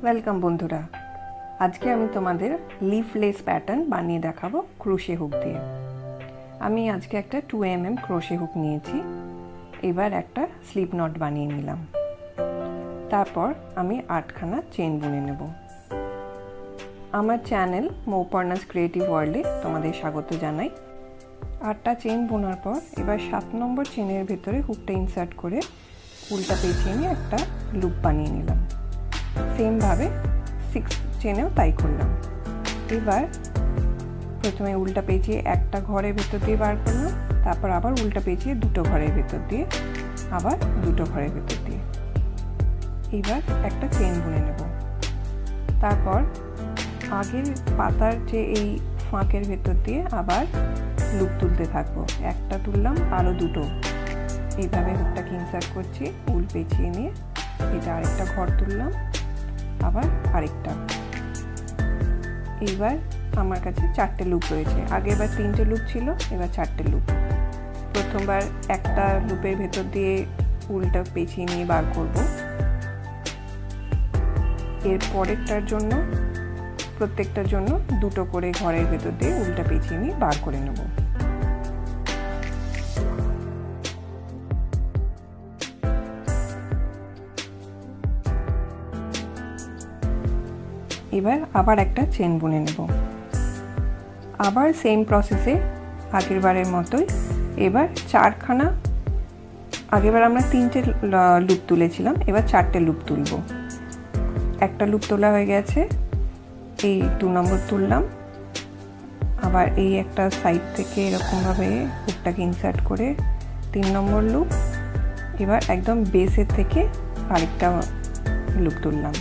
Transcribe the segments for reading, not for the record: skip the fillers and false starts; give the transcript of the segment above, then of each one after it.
Welcome बंधुरा आज के आमी तोमादेर लीफलेस पैटार्न बानिये देखाबो क्रोशे हुक दिए। आमी आज के एकटा 2 mm क्रोशे हुक नियेछि। एबार एकटा स्लिप नट बानिये निलाम। तारपर आमी 8खाना चेन बुने नेब। आमार चैनल मौपर्णास क्रिएटिव वर्ल्डे तोमादेर स्वागत जानाई। 8टा चेन बोनार पर एबार 7 नम्बर चेनेर भेतरे हुकटा इनसार्ट करे उल्टा पेचिये निये एकटा लूप बानिये निलाम। सेम भावे 6 चेनेও তাই করলাম। এবার প্রথমে উল্টা পেঁচিয়ে একটা ঘরের ভেতর দিয়ে বার করলাম, তারপর আবার উল্টা পেঁচিয়ে দুটো ঘরের ভেতর দিয়ে, আবার দুটো ঘরের ভেতর দিয়ে। এবার একটা চেন বুনে নেব। তারপর আগের পাতার যে এই ফাঁকের ভেতর দিয়ে আবার লুপ তুলতে থাকবো। একটা তুললাম, আরো দুটো। এইভাবে হুকটাকে ইনসার্ট করছি, উল পেঁচিয়ে নিয়ে এটা আরেকটা ঘর তুললাম, আবার আরেকটা। এবার আমার কাছে 4টে লুপ রয়েছে। আগেরবার 3টে লুপ ছিল, এবার 4টে লুপ। প্রথমবার একটা লুপের ভেতর দিয়ে উলটা পেঁচিয়ে নিয়ে বার করব। এর পরেরটার জন্য প্রত্যেকটার জন্য দুটো করে ঘরের ভেতর দিয়ে উলটা পেঁচিয়ে নিয়ে বার করে নেব। এবার আবার একটা চেন বুনে নেব। আবার সেম প্রসেসে আগের বারের মতোই এবার 4খানা, আগেরবার আমরা 3টে লুপ তুলেছিলাম, এবার 4টে লুপ তুলব। একটা লুপ তোলা হয়ে গেছে, এই 2 নম্বর তুললাম। আবার এই একটা সাইড থেকে এরকম ভাবে হুকটাকে ইনসার্ট করে 3 নম্বর লুপ। এবার একদম বেসের থেকে আরেকটা লুপ তুললাম।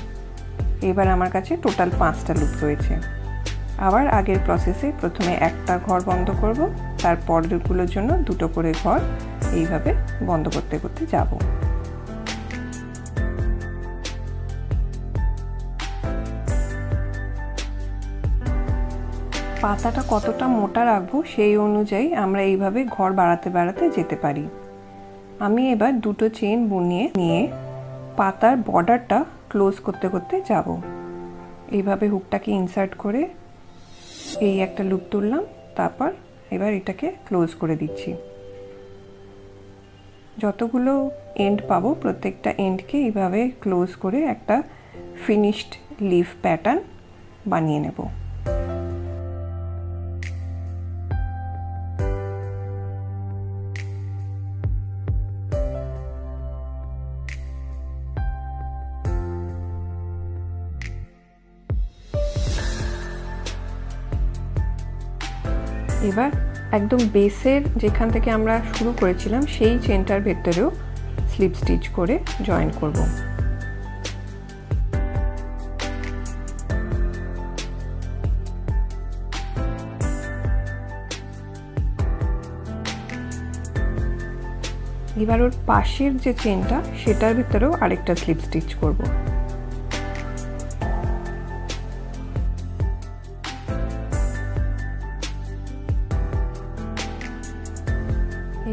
এবার আমার কাছে টোটাল 5টা লুপ রয়েছে। আবার আগের প্রসেসে প্রথমে একটা ঘর বন্ধ করব, তারপর লুপগুলোর জন্য দুটো করে ঘর এইভাবে বন্ধ করতে করতে যাব। পাতাটা কতটা মোটা রাখবো সেই অনুযায়ী আমরা এইভাবে ঘর বাড়াতে বাড়াতে যেতে পারি। আমি এবার দুটো চেন বুনিয়ে নিয়ে পাতার বর্ডারটা ক্লোজ করতে করতে যাব। এইভাবে হুকটাকে ইনসার্ট করে এই একটা লুপ তুললাম, তারপর এবার এটাকে ক্লোজ করে দিচ্ছি। যতগুলো এন্ড পাবো প্রত্যেকটা এন্ডকে এইভাবে ক্লোজ করে একটা ফিনিশড লিফ প্যাটার্ন বানিয়ে নেব। এবার একদম বেসের যেখান থেকে আমরা শুরু করেছিলাম সেই চেনটার ভেতরেও স্লিপ স্টিচ করে জয়েন করব। এবার ওর পাশের যে চেনটা সেটার ভেতরেও আরেকটা স্লিপ স্টিচ করব।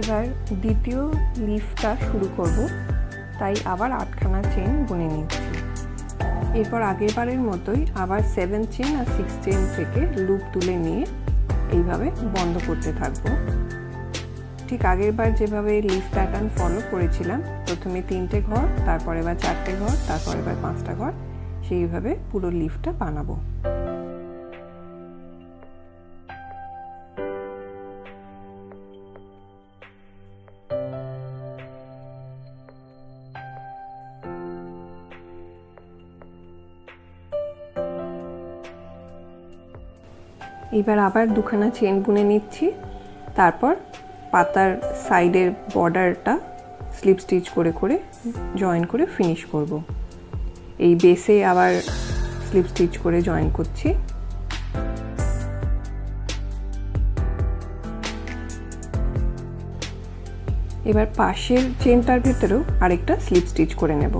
এবার দ্বিতীয় লিফটা শুরু করব, তাই আবার 8খানা চেন বুনে নিচ্ছি। এরপর আগের বারের মতোই আবার 7 চেন আর 6 চেন থেকে লুপ তুলে নিয়ে এইভাবে বন্ধ করতে থাকব। ঠিক আগের বার যেভাবে লিফ প্যাটার্ন ফলো করেছিলাম, প্রথমে 3টে ঘর, তারপর এবার 4টে ঘর, তারপর এবার 5টা ঘর, সেইভাবে পুরো লিফটা বানাবো। এবার আবার 2খানা চেন বুনে নিচ্ছি, তারপর পাতার সাইডের বর্ডারটা স্লিপ স্টিচ করে করে জয়েন করে ফিনিশ করব। এই বেসে আবার স্লিপ স্টিচ করে জয়েন করছি। এবার পাশের চেনটার ভেতরেও আরেকটা স্লিপ স্টিচ করে নেব।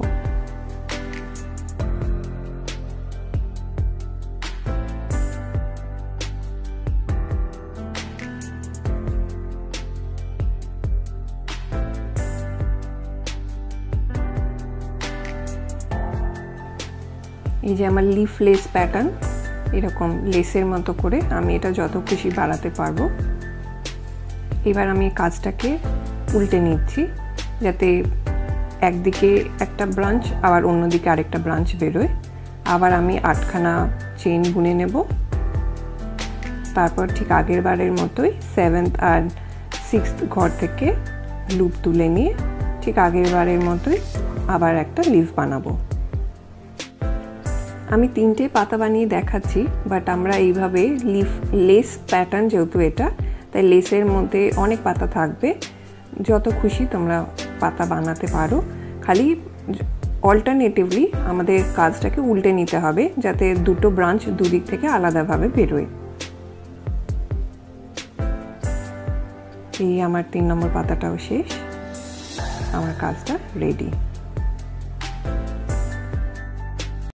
এই যে আমার লিফ লেস প্যাটার্ন, এরকম লেসের মতো করে আমি এটা যত খুশি বাড়াতে পারবো। এবার আমি কাজটাকে উল্টে নিচ্ছি যাতে একদিকে একটা ব্রাঞ্চ আবার অন্যদিকে আরেকটা ব্রাঞ্চ বেরোয়। আবার আমি 8খানা চেইন বুনে নেব। তারপর ঠিক আগের বারের মতোই 7th আর 6th ঘর থেকে লুপ তুলে নিয়ে ঠিক আগের বারের মতোই আবার একটা লিফ বানাবো। আমি 3টে পাতা বানিয়ে দেখাচ্ছি, বাট আমরা এইভাবে লিফ লেস প্যাটার্ন, যেহেতু এটা তাই লেসের মধ্যে অনেক পাতা থাকবে, যত খুশি তোমরা পাতা বানাতে পারো। খালি অল্টারনেটিভলি আমাদের কাজটাকে উল্টে নিতে হবে যাতে দুটো ব্রাঞ্চ দুদিক থেকে আলাদাভাবে বেরোয়। এই আমার 3 নম্বর পাতাটাও শেষ, আমার কাজটা রেডি।